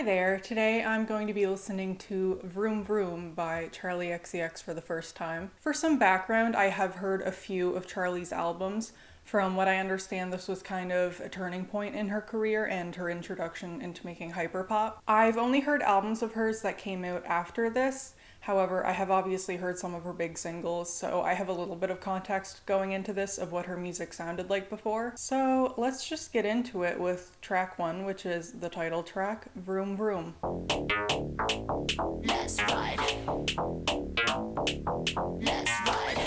Hi there, today I'm going to be listening to Vroom Vroom by CHARLI XCX for the first time. For some background, I have heard a few of Charli's albums. From what I understand, this was kind of a turning point in her career and her introduction into making hyperpop. I've only heard albums of hers that came out after this. However, I have obviously heard some of her big singles, so I have a little bit of context going into this of what her music sounded like before. So let's just get into it with track 1, which is the title track, Vroom Vroom. Let's ride. Let's ride.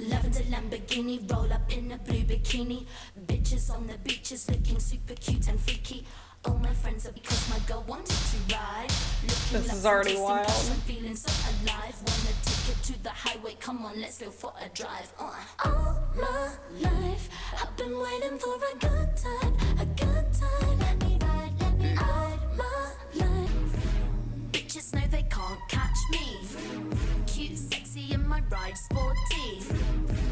Lavender Lamborghini, roll up in a blue bikini. Bitches on the beaches looking super cute and freaky. All my friends are because my girl wanted to ride. This is already wild. I'm feeling so alive. Want a ticket to the highway? Come on, let's go for a drive. All my life, I've been waiting for a good time, a good time. Let me ride my life. Bitches know they can't catch me. Cute, sexy, in my ride, sporty.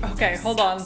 Okay, hold on.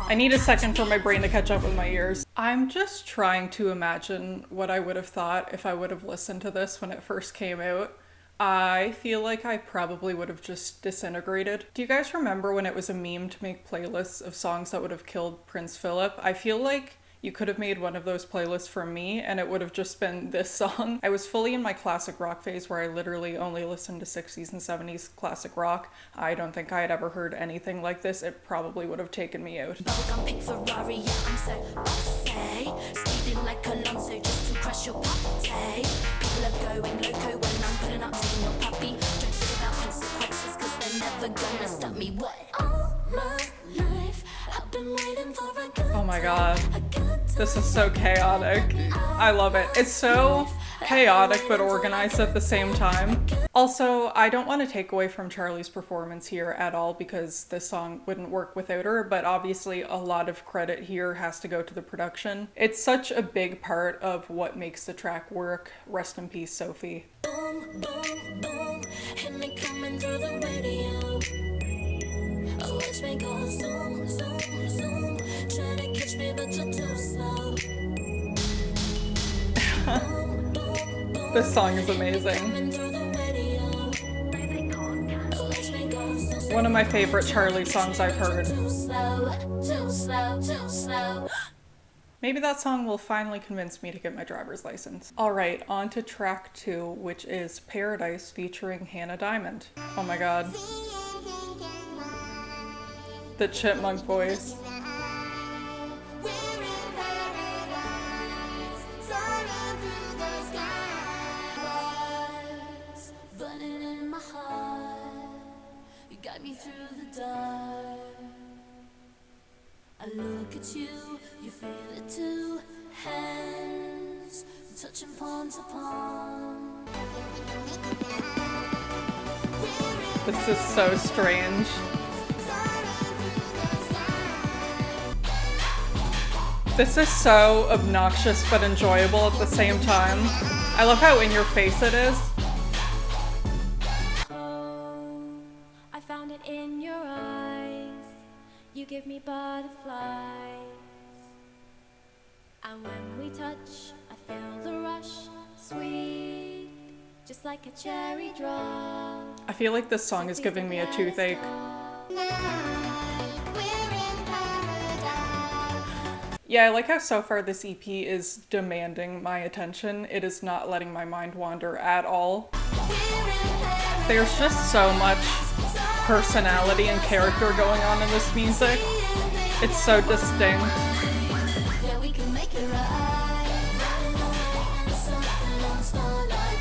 I need a second for my brain to catch up with my ears. I'm just trying to imagine what I would have thought if I would have listened to this when it first came out. I feel like I probably would have just disintegrated. Do you guys remember when it was a meme to make playlists of songs that would have killed Prince Philip? I feel like you could have made one of those playlists for me and it would have just been this song. I was fully in my classic rock phase where I literally only listened to 60s and 70s classic rock. I don't think I had ever heard anything like this. It probably would have taken me out. Bubblegum pink Ferrari, yeah, I'm so bossy. Speeding like Alonso just to crush your party. People are going loco when I'm pulling up to your puppy. Don't think about consequences cause they're never gonna stop me. What? All my life, I've been waiting for a good Oh my god. This is so chaotic. I love it. It's so chaotic but organized at the same time. Also, I don't want to take away from Charli's performance here at all because this song wouldn't work without her, but obviously a lot of credit here has to go to the production. It's such a big part of what makes the track work. Rest in peace, Sophie. Boom, boom, boom, hit me coming through the radio. Oh, watch me go zoom, zoom, zoom. Try to catch me, but you're too slow. Boom, boom, boom. This song is amazing. Coming through the radio. Oh, watch me go zoom. One of my favorite Charli songs I've heard. Too slow, too slow, too slow. Maybe that song will finally convince me to get my driver's license. Alright, on to track 2, which is Paradise featuring Hannah Diamond. Oh my god. The chipmunk voice. Burning in my heart, you got me through the dark. I look at you, you feel it too. Hands touching palm to palm. This is so strange. This is so obnoxious but enjoyable at the same time. I love how in your face it is. I found it in your eyes. You give me butterflies. And when we touch, I feel the rush. Sweet, just like a cherry drop. I feel like this song is giving me a toothache. Yeah, I like how so far this EP is demanding my attention. It is not letting my mind wander at all. There's just so much personality and character going on in this music. It's so distinct. Yeah, we can make it right. Something on starlight.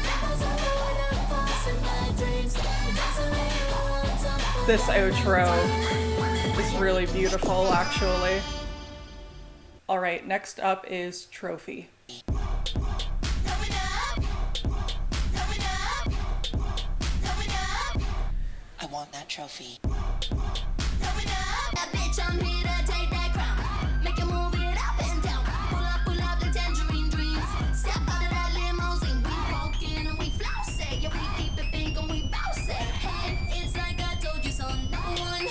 This outro is really beautiful, actually. Alright, next up is Trophy. I want that trophy. That bitch, I'm here to take that crown. Make you move it up and down. Pull up the tangerine dreams. Step out of that limousine. We walk in and we flouse it. Yeah, we keep it pink and we bounce it. Hey, it's like I told you so. No one.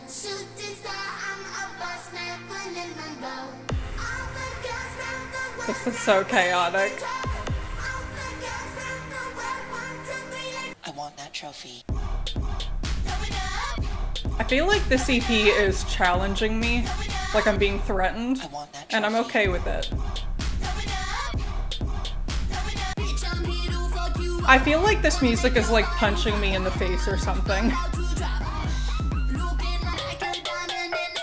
Shooting star, I'm a boss man, Marilyn Monroe. All the girls round the world. This is so chaotic. I want that trophy. I feel like this EP is challenging me, like I'm being threatened, I want that trophy. and I'm okay with it. I feel like this music is like punching me in the face or something.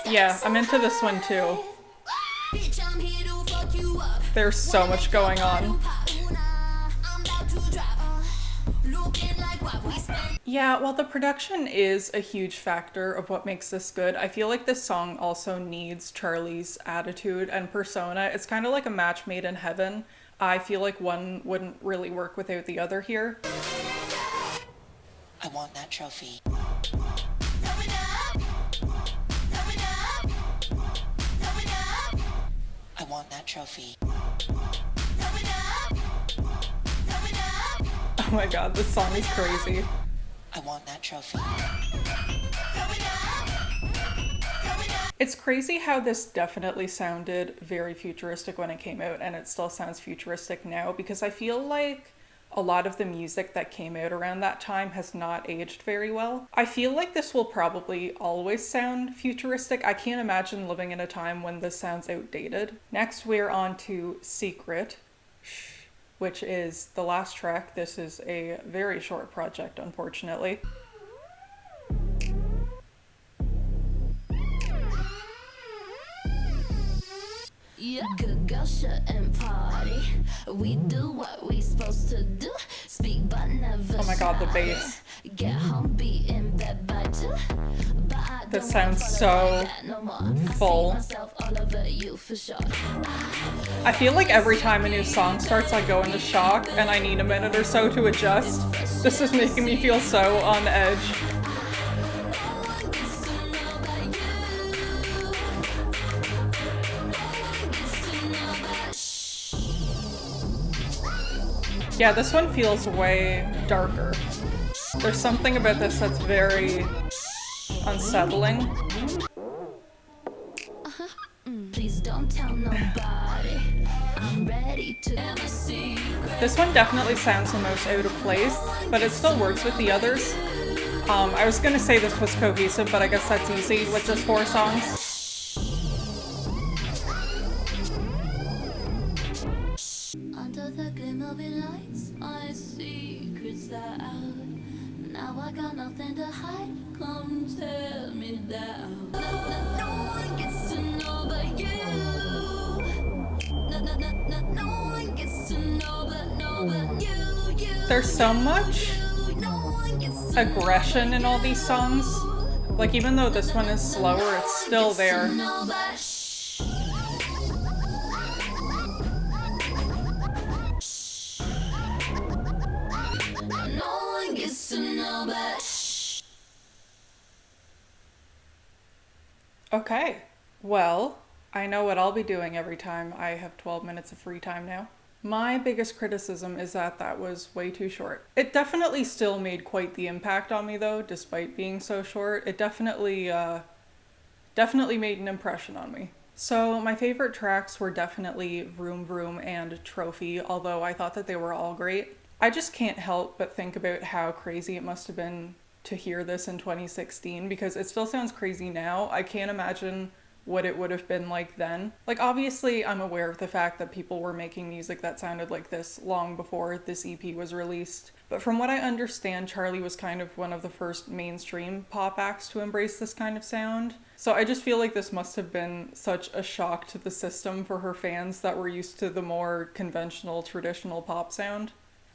Yeah, I'm into this one too. There's so much going on. Yeah, while the production is a huge factor of what makes this good, I feel like this song also needs Charlie's attitude and persona. It's kind of like a match made in heaven. I feel like one wouldn't really work without the other here. I want that trophy. I want that trophy. Oh my god, this song is crazy. I want that trophy. It's crazy how this definitely sounded very futuristic when it came out, and it still sounds futuristic now, because I feel like a lot of the music that came out around that time has not aged very well. I feel like this will probably always sound futuristic. I can't imagine living in a time when this sounds outdated. Next, we're on to Secret, which is the last track. This is a very short project, unfortunately. Yeah, good girl shouldn't party. We do what we supposed to do. Speak but never. Oh my god, the shy. bass. Get home, be in bed by 2. But I This don't sounds wanna so follow that no more. I full. see myself all over you for sure. I feel like every time a new song starts, I go into shock and I need a minute or so to adjust. This is making me feel so on edge. Yeah, this one feels way darker. There's something about this that's very unsettling. Please don't tell nobody. I'm ready to have a secret. This one definitely sounds the most out of place, but it still works with the others. I was gonna say this was cohesive, but I guess that's easy with just 4 songs. Under the glimmering lights, my secrets are out. Now I got nothing to hide. Come tear me down. No one gets to know but you. No one gets to know but you. There's so much No one gets to aggression in all these songs. Like, even though this one is slower, it's still there. know but no one gets to know but Okay, well, I know what I'll be doing every time I have 12 minutes of free time now. My biggest criticism is that that was way too short. It definitely still made quite the impact on me though, despite being so short. It definitely made an impression on me. So my favorite tracks were definitely Vroom Vroom and Trophy, although I thought that they were all great. I just can't help but think about how crazy it must have been to hear this in 2016, because it still sounds crazy now. I can't imagine what it would have been like then. Like, obviously I'm aware of the fact that people were making music that sounded like this long before this EP was released, but from what I understand, Charlie was kind of one of the first mainstream pop acts to embrace this kind of sound. So I just feel like this must have been such a shock to the system for her fans that were used to the more conventional, traditional pop sound.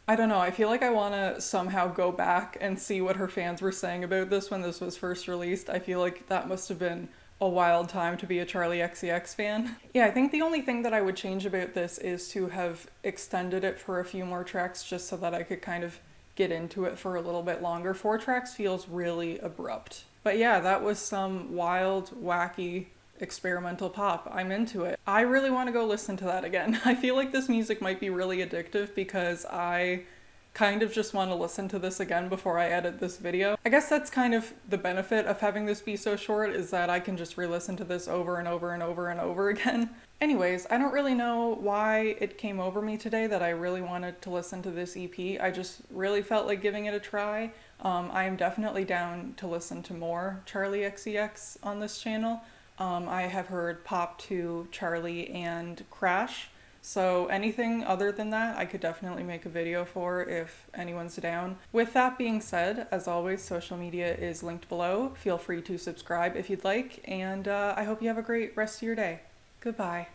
I don't know, I feel like I want to somehow go back and see what her fans were saying about this when this was first released. I feel like that must have been a wild time to be a CHARLI XCX fan. Yeah, I think the only thing that I would change about this is to have extended it for a few more tracks just so that I could kind of get into it for a little bit longer. 4 tracks feels really abrupt. But yeah, that was some wild, wacky, experimental pop. I'm into it. I really want to go listen to that again. I feel like this music might be really addictive because I kind of just want to listen to this again before I edit this video. I guess that's kind of the benefit of having this be so short, is that I can just re-listen to this over and over and over and over again. Anyways, I don't really know why it came over me today that I really wanted to listen to this EP. I just really felt like giving it a try. I am definitely down to listen to more CHARLI XCX on this channel. I have heard Pop 2, CHARLI, and Crash. So anything other than that, I could definitely make a video for if anyone's down. With that being said, as always, social media is linked below. Feel free to subscribe if you'd like, and I hope you have a great rest of your day. Goodbye.